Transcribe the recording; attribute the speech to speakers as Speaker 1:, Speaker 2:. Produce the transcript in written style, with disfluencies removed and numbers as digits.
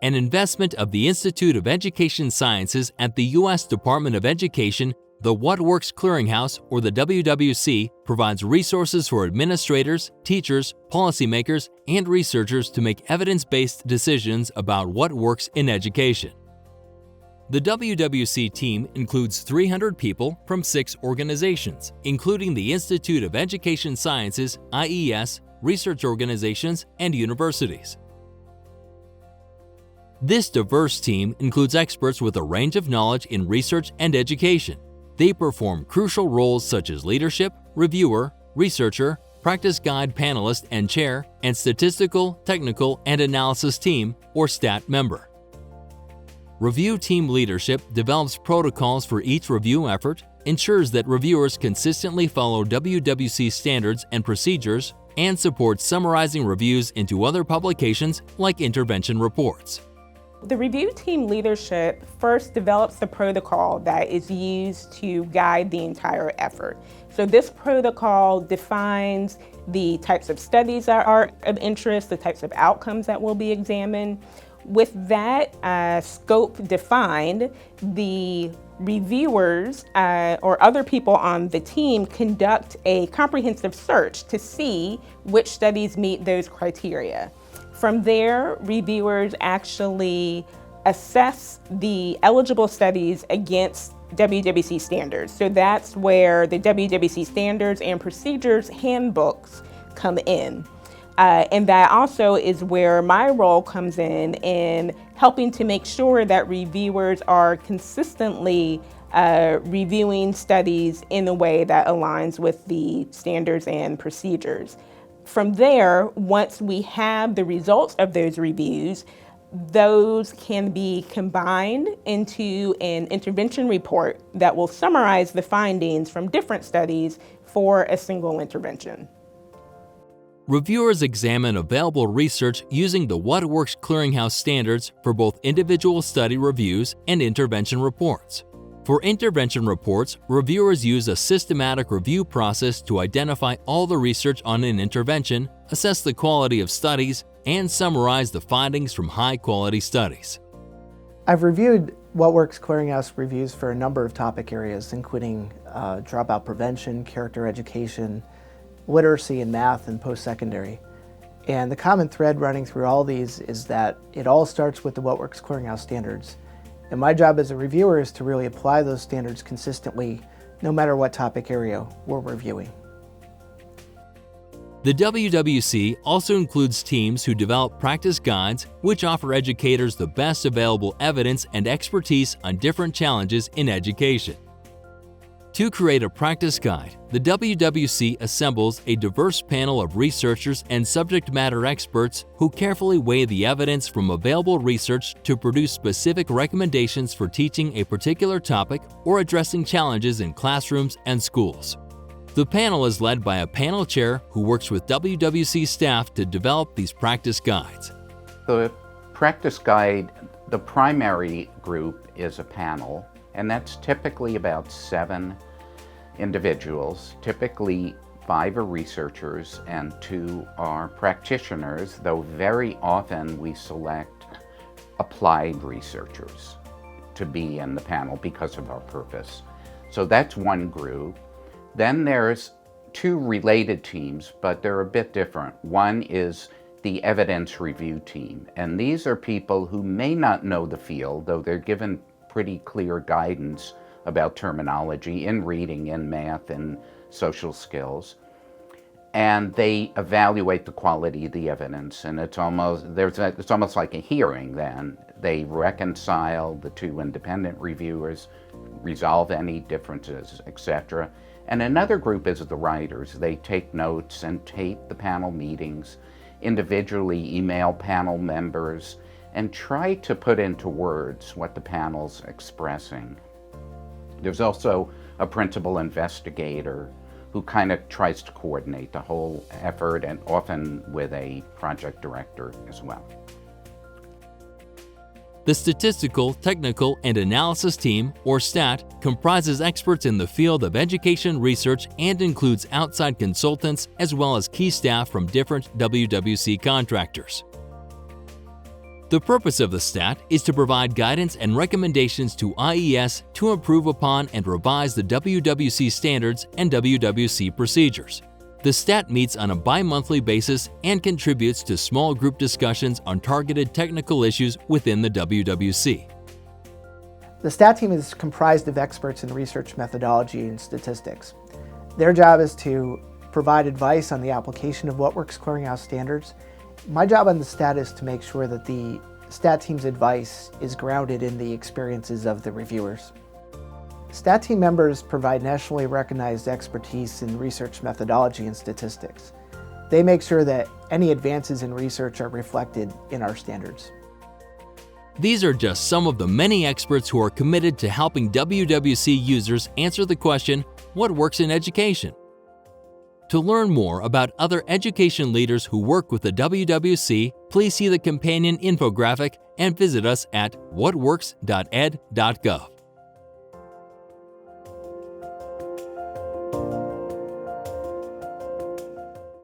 Speaker 1: an investment of the Institute of Education Sciences at the U.S. Department of Education. The Works Clearinghouse, or the WWC, provides resources for administrators, teachers, policymakers, and researchers to make evidence-based decisions about what works in education. The WWC team includes 300 people from 6 organizations, including the Institute of Education Sciences, IES, research organizations, and universities. This diverse team includes experts with a range of knowledge in research and education. They perform crucial roles such as leadership, reviewer, researcher, practice guide panelist and chair, and statistical, technical, and analysis team, or STAT member. Review team leadership develops protocols for each review effort, ensures that reviewers consistently follow WWC standards and procedures, and supports summarizing reviews into other publications like intervention reports.
Speaker 2: The review team leadership first develops the protocol that is used to guide the entire effort. So this protocol defines the types of studies that are of interest, the types of outcomes that will be examined. With that scope defined, the reviewers or other people on the team conduct a comprehensive search to see which studies meet those criteria. From there, reviewers actually assess the eligible studies against WWC standards. So that's where the WWC standards and procedures handbooks come in. And that also is where my role comes in helping to make sure that reviewers are consistently reviewing studies in a way that aligns with the standards and procedures. From there, once we have the results of those reviews, those can be combined into an intervention report that will summarize the findings from different studies for a single intervention.
Speaker 1: Reviewers examine available research using the Works Clearinghouse standards for both individual study reviews and intervention reports. For intervention reports, reviewers use a systematic review process to identify all the research on an intervention, assess the quality of studies, and summarize the findings from high-quality studies.
Speaker 3: I've reviewed Works Clearinghouse reviews for a number of topic areas, including dropout prevention, character education, literacy in math, and post-secondary. And the common thread running through all these is that it all starts with the Works Clearinghouse standards. And my job as a reviewer is to really apply those standards consistently, no matter what topic area we're reviewing.
Speaker 1: The WWC also includes teams who develop practice guides, which offer educators the best available evidence and expertise on different challenges in education. To create a practice guide, the WWC assembles a diverse panel of researchers and subject matter experts who carefully weigh the evidence from available research to produce specific recommendations for teaching a particular topic or addressing challenges in classrooms and schools. The panel is led by a panel chair who works with WWC staff to develop these practice guides.
Speaker 4: The practice guide, the primary group is a panel, and that's typically about 7 individuals. Typically 5 are researchers and 2 are practitioners, though very often we select applied researchers to be in the panel because of our purpose. So that's one group. Then there's 2 related teams, but they're a bit different. One is the evidence review team, and these are people who may not know the field, though they're given pretty clear guidance about terminology in reading, in math, and social skills. And they evaluate the quality of the evidence, and it's almost like a hearing then. They reconcile the 2 independent reviewers, resolve any differences, etc. And another group is the writers. They take notes and tape the panel meetings, individually email panel members, and try to put into words what the panel's expressing. There's also a principal investigator who kind of tries to coordinate the whole effort, and often with a project director as well.
Speaker 1: The Statistical, Technical, and Analysis Team, or STAT, comprises experts in the field of education research and includes outside consultants as well as key staff from different WWC contractors. The purpose of the STAT is to provide guidance and recommendations to IES to improve upon and revise the WWC standards and WWC procedures. The STAT meets on a bi-monthly basis and contributes to small group discussions on targeted technical issues within the WWC.
Speaker 3: The STAT team is comprised of experts in research methodology and statistics. Their job is to provide advice on the application of Works Clearinghouse standards. My job on the STAT is to make sure that the STAT team's advice is grounded in the experiences of the reviewers. STAT team members provide nationally recognized expertise in research methodology and statistics. They make sure that any advances in research are reflected in our standards.
Speaker 1: These are just some of the many experts who are committed to helping WWC users answer the question, what works in education? To learn more about other education leaders who work with the WWC, please see the companion infographic and visit us at whatworks.ed.gov.